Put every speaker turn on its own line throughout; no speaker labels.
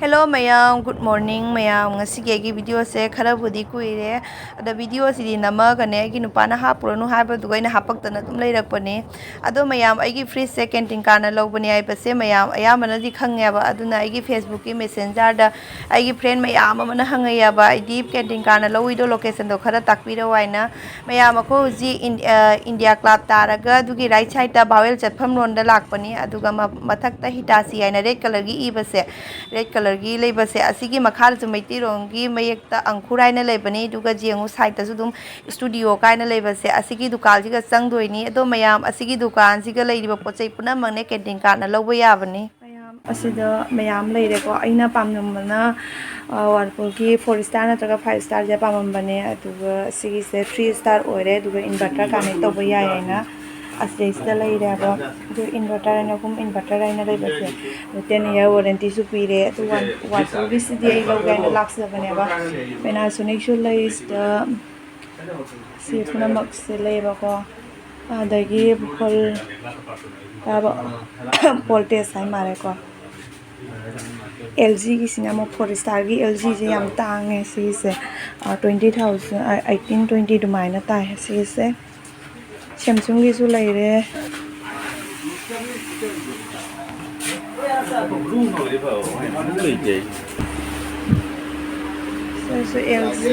Hello mayam, good morning mayam. Ngasi gi video se khara budi kuire. Ada video si nama kane gi nupana hapuranu haiba dugai na hapaktana tum leirakpani. Ado mayam aigi free se canteen kana lobani ai pase mayam ayamana di khangya ba aduna aigi Facebook ki messenger da aigi friend mayam amana hangaya ba idi canteen kana lowido location do khara takpira waina mayam ko ji India club taraga dugi right side da bawel chatpham ronda lakpani aduga mathakta hitasi aina red color gi ibase red color gi leibase asigi makhar chu meiti rongi mayekta angkhuraina leibani duga jengu side ta sudum studio kaina leibase asigi dukal ji ga changdoini ado mayam asigi dukan ji ga leiba pochai puna mangne canteen card na loba yabani mayam asida mayam leire ko aina pamnamna warpol ki 4 star natraga 5 star ja pamambane aduga asigi se 3 star oire duga inverter connect toba yaina asida leire ba du inverter na kum inverter aina leibase 10 year warranty su pire to one service di ai lo gaina laksa bane ba Panasonic su leis da si puna max leba ko adagi bukol aba voltage sai mare ko LG ki sinama 4 star ki LG je yam tang ne si se 20,000 1820 dumaina ta si se Samsung ki su leire so LG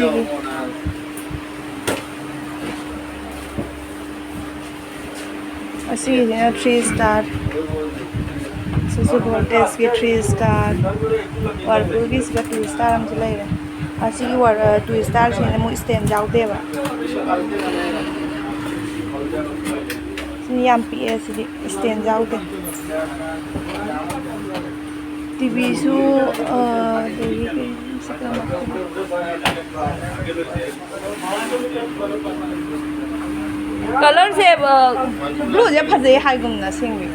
así है 3 star so voltage की 3 star और पूरी इसका 2 star हम चला रहे así की और 2 star से ना मु stand जाओ देवाนี่ยาม PS ดิ stand जाओ दे TV su TV ke color se blue je phajai hai gumna singwi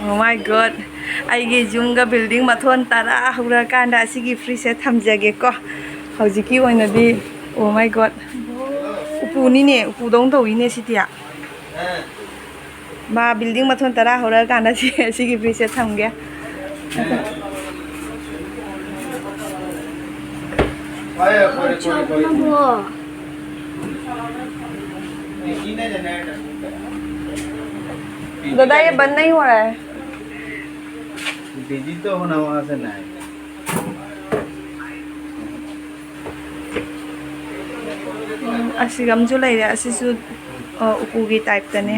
Oh my god aigi junga building mathon tara hura kanda asigi free se thamjage ko hojiki oina di oh my god upu ni ne upu dong to ine sitia ba building mathon tara hura kanda si asigi free se thamge दादा ये बंद नहीं हो रहा है
busy तो होना वहाँ से ना
असी गम जो ले रहा असी सु उपुगी टाइप तने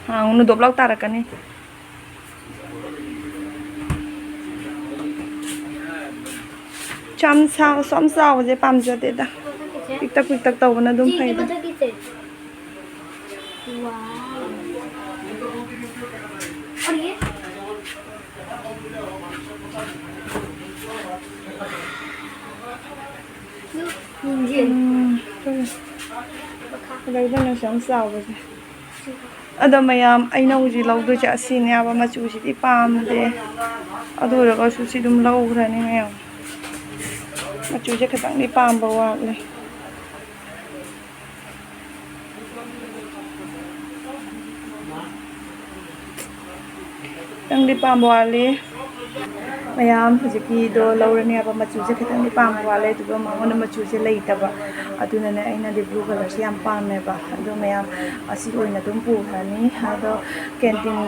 हाँ उन्हें दो ब्लॉक तारा करने chăm sao je pam jo de da tik tak taw na dum phai da
wow और ये
đây là chăm sao vậy ada mayam aina uji lau do cha sin ya ba ma chu si ti pam de adu ra ko su si dum lau ra ni mayam ma chu je khatang ni pam ba wa le tang di pam wa le mayam hujiki do laurani aba machu je khatang ni pam wa le tu ma ngona machu je lei ta ba aduna ne aina de blue color se yam pam me ba ado mayam asi oina dum pu hani ado canteen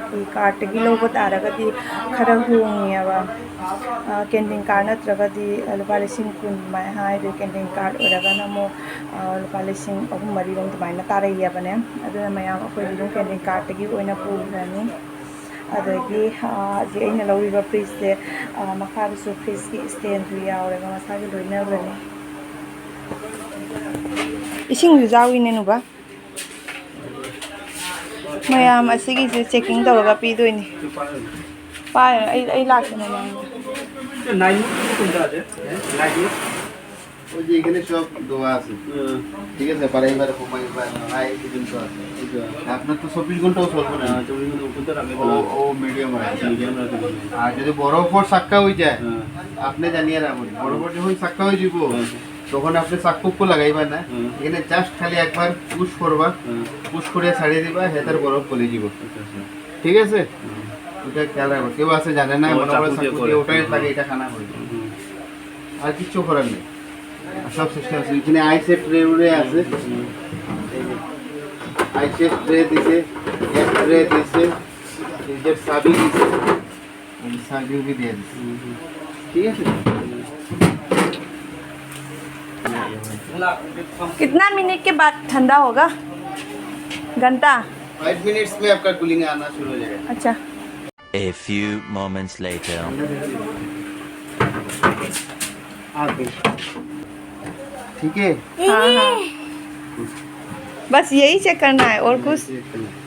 ki cart gi lo ba tara ga di khara hung ya ba canteen card natraga di lupa lising kun mai hai de canteen card oraga na mo lupa lising ahum mari rom mai na tara ya bane aduna mayam akoi di canteen card gi oina pu hani adagi ji aina lori ba fridge de makha su fridge ki stand ri ya oraga masa gi loina bane ising yu jawi ne nu ba mayam asigi je checking tawga pi doini pa ai lak na
9 kunta je 9 ওই যে এখানে সব দোয়া আছে ঠিক আছে বারাইবার ঘুমাইবার I পর্যন্ত আছে আপনার তো 24 ঘন্টাও চলবে না 24 ঘন্টা উপর রাখলে ও মিডিয়াম রাখে আর যদি বরফর সাক্কা হয়ে যায় আপনি জানিয়ে রাখুন বরফর যখন সাক্কা হয়ে যাব তখন আপনি চাকু লাগাইবা না এখানে জাস্ট খালি একবার পুশ করবা পুশ করে ছাড়িয়ে দিবা হেতার বরফ গলে যাব ঠিক আছে ওটা খেয়াল রাখো কেউ আছে জানে না মনে করে চাকু দিয়ে ওটাই লাগে এটা খানা হয় আর কিছু করার নেই সব সিস্টেম আছে এখানে আইসেট ট্রে আছে আইসেট ট্রে দিছে এক ট্রে দিছে ফ্রিজের চাবি দিছে এই চাবিও भी দিয়ে দিছে ঠিক আছে
कितना मिनट के बाद ठंडा होगा घंटा
5 मिनट्स में आपका कूलिंग आना शुरू हो जाएगा
अच्छा
A few moments later.
ठीक है
हाँ हाँ बस यही चेक करना है और कुछ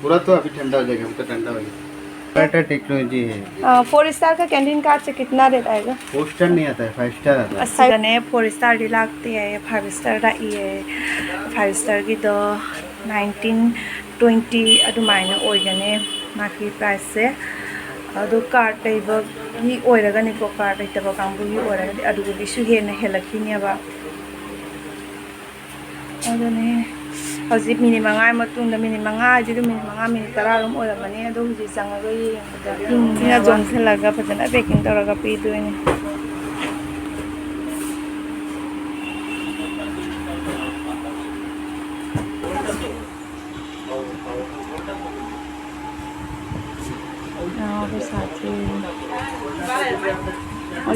पूरा तो अभी ठंडा हो जाएगा हमको ठंडा हो जाएगा बेटर टेक्नोलॉजी है
4 स्टार का कैंटीन कार्ड से कितना रेट आएगा
4 स्टार नहीं आता है 5 स्टार आता है
अच्छा ने 4 स्टार डी लागते है 5 स्टार दा ये 5 स्टार की तो 1920 अदुमाइना ओइगने माकी प्राइस से अदु कार्ड लेबगी ओइरगनि को कार्ड लेतबा कांबुगी ओइरगनि अदुगि सु हेना हेलखिनेबा अदने हजिक मिनिट 5 मतुंग मिनिट 5 जिदु मिनिट 5 मिनिट 10 रोम ओइरमने अदु हुजि संगगा येंगदा इंना जोंसलगा फजना पैकिंग तोरगा पीदोइने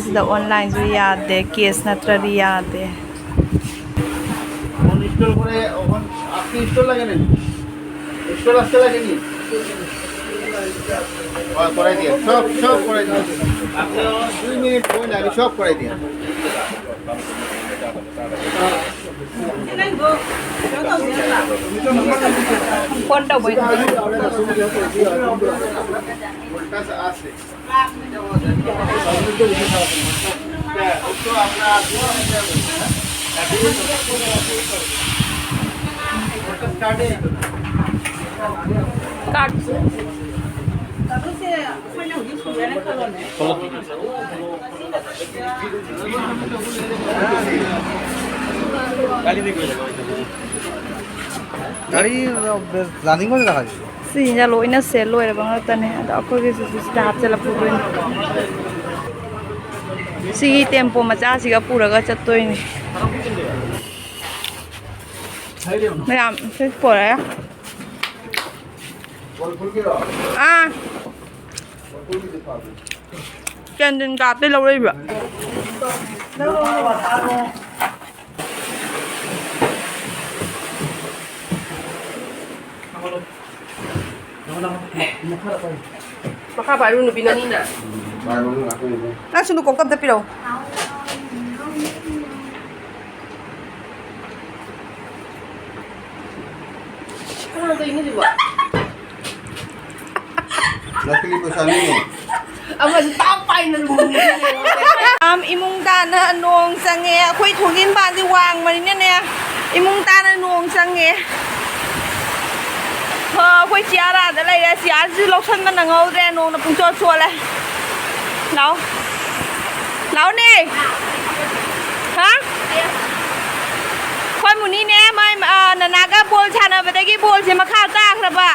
ꯁꯤꯗ ꯑꯣꯟꯂꯥꯏꯟꯁꯨ ꯌꯥꯗꯦ ꯀꯦꯁ ꯅꯠꯇ꯭ꯔꯗꯤ ꯌꯥꯗꯦ
ইনস্টল করে ওখান আপনি ইনস্টল লাগেন ইনস্টল আসতে লাগেনি করাই দিয়ে সব করাই দিয়ে আপনি 2 মিনিট কোন লাগে সব করাই দিয়ে
কোনটা বই
উল্টা আছে তো আপনার
কাট
গাড়ি রানিং করে রাখা আছে
ꯁꯤꯁꯤꯅ ꯂꯣꯏꯅ ꯁꯦꯜ ꯂꯣꯏꯔꯕ ꯉꯥꯛꯇꯅꯦ ꯑꯗꯣ ꯑꯩꯈꯣꯏꯒꯤꯁꯤꯁꯨ ꯁꯤꯗ ꯍꯥꯞꯆꯤꯜꯂꯛꯄꯗꯣꯏꯅꯤ ꯁꯤꯒꯤ ꯇꯦꯝꯄꯣ ꯃꯆꯥꯁꯤꯒ ꯄꯨꯔꯒ ꯆꯠꯇꯣꯏꯅꯤ ꯃꯌꯥꯝ ꯁꯤ ꯄꯣꯔꯛꯑꯦ ꯀꯦꯟꯗꯤꯟ ꯀꯥꯞꯇꯤ ꯂꯧꯔꯛꯏꯕ
Maka baru nubi na nina.
ꯅꯪ ꯁꯨ ꯀꯣꯛ ꯑꯝꯇ ꯄꯤꯔꯛꯎ
Ano to ini diba?
Luckily po sa amin
Ama sa tapay na lumuni.
imong dana anong sange akhoi thogin ban di wang mani ne imong dana anong sange ha akhoi chiara da lai ya sia ji loksan man na ngau re nong na pung cho cho le lao lao ne ha khoi muni ne mai na na ga bol chana ba da gi bol se ma kha ta khra ba